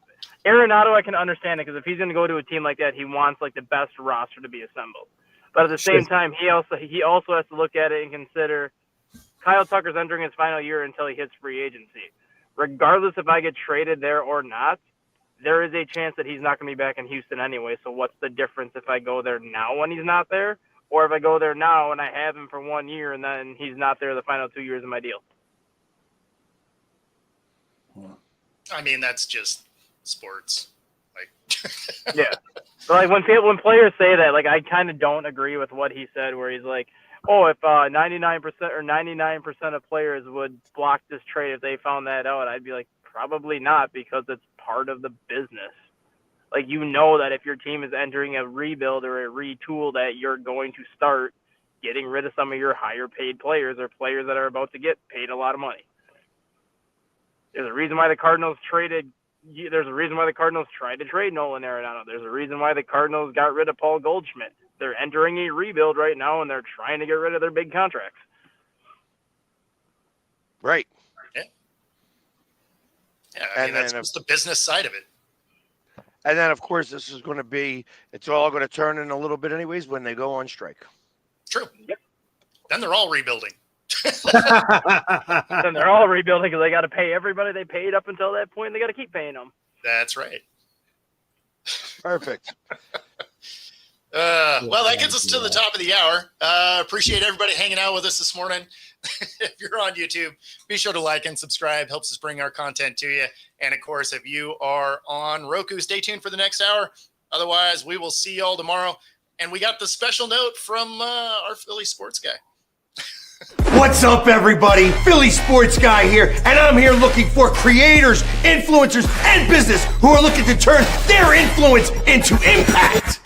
Arenado, I can understand it because if he's going to go to a team like that, he wants like the best roster to be assembled. But at the same time, he also has to look at it and consider Kyle Tucker's entering his final year until he hits free agency. Regardless if I get traded there or not, there is a chance that he's not going to be back in Houston anyway. So what's the difference if I go there now when he's not there, or if I go there now and I have him for 1 year and then he's not there the final 2 years of my deal? I mean, that's just sports. Yeah. So like when players say that, like I kind of don't agree with what he said, where he's like, oh, if 99% or 99% of players would block this trade if they found that out, I'd be like, probably not, because it's part of the business. Like, you know that if your team is entering a rebuild or a retool, that you're going to start getting rid of some of your higher paid players or players that are about to get paid a lot of money. There's a reason why the Cardinals tried to trade Nolan Arenado. There's a reason why the Cardinals got rid of Paul Goldschmidt. They're entering a rebuild right now, and they're trying to get rid of their big contracts. Right. Yeah, I mean, that's just the business side of it. And then, of course, this is going to be, it's all going to turn in a little bit anyways when they go on strike. True. Yep. Then they're all rebuilding. Then they're all rebuilding because they got to pay everybody they paid up until that point. And they got to keep paying them. That's right. Perfect. Well, that gets us to the top of the hour. Appreciate everybody hanging out with us this morning. If you're on YouTube, be sure to like and subscribe. Helps us bring our content to you. And, of course, if you are on Roku, stay tuned for the next hour. Otherwise, we will see you all tomorrow. And we got the special note from our Philly sports guy. What's up, everybody? Philly Sports Guy here, and I'm here looking for creators, influencers, and business who are looking to turn their influence into impact.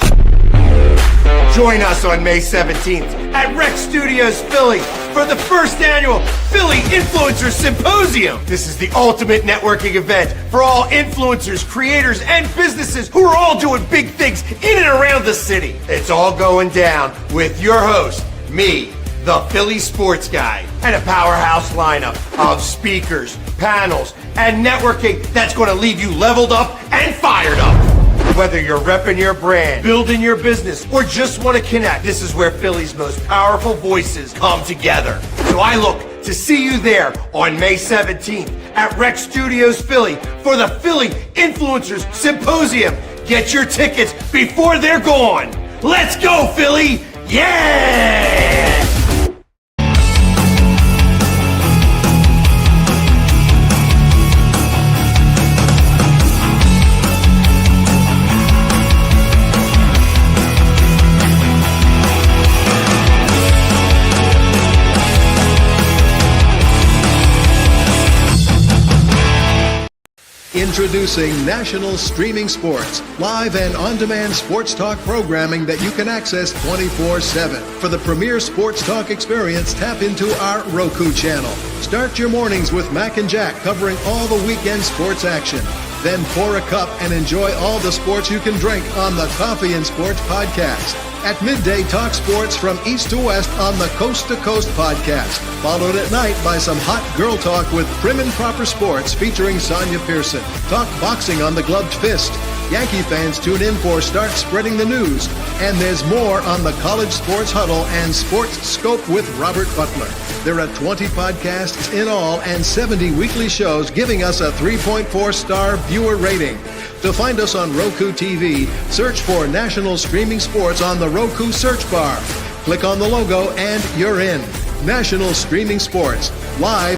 Join us on May 17th at Rex Studios Philly for the first annual Philly Influencer Symposium. This is the ultimate networking event for all influencers, creators, and businesses who are all doing big things in and around the city. It's all going down with your host, me, the Philly Sports Guy, and a powerhouse lineup of speakers, panels, and networking that's going to leave you leveled up and fired up. Whether you're repping your brand, building your business, or just want to connect, this is where Philly's most powerful voices come together. So I look to see you there on May 17th at Rex Studios Philly for the Philly Influencers Symposium. Get your tickets before they're gone. Let's go, Philly! Yeah! Introducing National Streaming Sports, live and on-demand sports talk programming that you can access 24/7. For the premier sports talk experience, tap into our Roku channel. Start your mornings with Mac and Jack covering all the weekend sports action. Then pour a cup and enjoy all the sports you can drink on the Coffee and Sports podcast. At midday, talk sports from east to west on the Coast to Coast podcast. Followed at night by some hot girl talk with Prim and Proper Sports featuring Sonia Pearson. Talk boxing on the Gloved Fist. Yankee fans tune in for Start Spreading the News. And there's more on the College Sports Huddle and Sports Scope with Robert Butler. There are 20 podcasts in all and 70 weekly shows giving us a 3.4-star viewer rating. To find us on Roku TV, search for National Streaming Sports on the Roku search bar. Click on the logo and you're in. National Streaming Sports, live